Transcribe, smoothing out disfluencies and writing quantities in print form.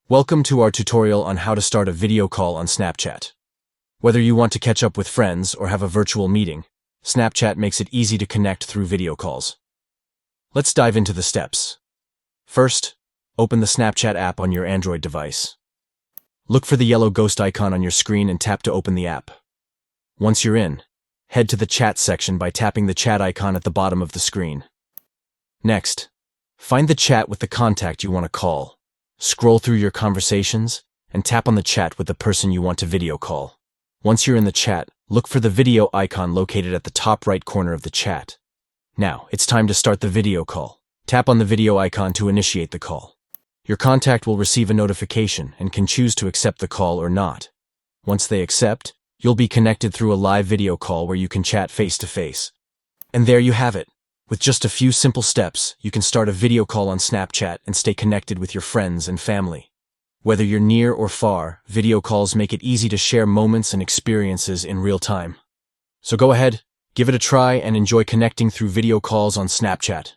Welcome to our tutorial on how to start a video call on Snapchat. Whether you want to catch up with friends or have a virtual meeting, Snapchat makes it easy to connect through video calls. Let's dive into the steps. First, open the Snapchat app on your Android device. Look for the yellow ghost icon on your screen and tap to open the app. Once you're in, head to the chat section by tapping the chat icon at the bottom of the screen. Next, find the chat with the contact you want to call. Scroll through your conversations and tap on the chat with the person you want to video call. Once you're in the chat, look for the video icon located at the top right corner of the chat. Now, it's time to start the video call. Tap on the video icon to initiate the call. Your contact will receive a notification and can choose to accept the call or not. Once they accept, you'll be connected through a live video call where you can chat face to face. And there you have it. With just a few simple steps, you can start a video call on Snapchat and stay connected with your friends and family. Whether you're near or far, video calls make it easy to share moments and experiences in real time. So go ahead, give it a try and enjoy connecting through video calls on Snapchat.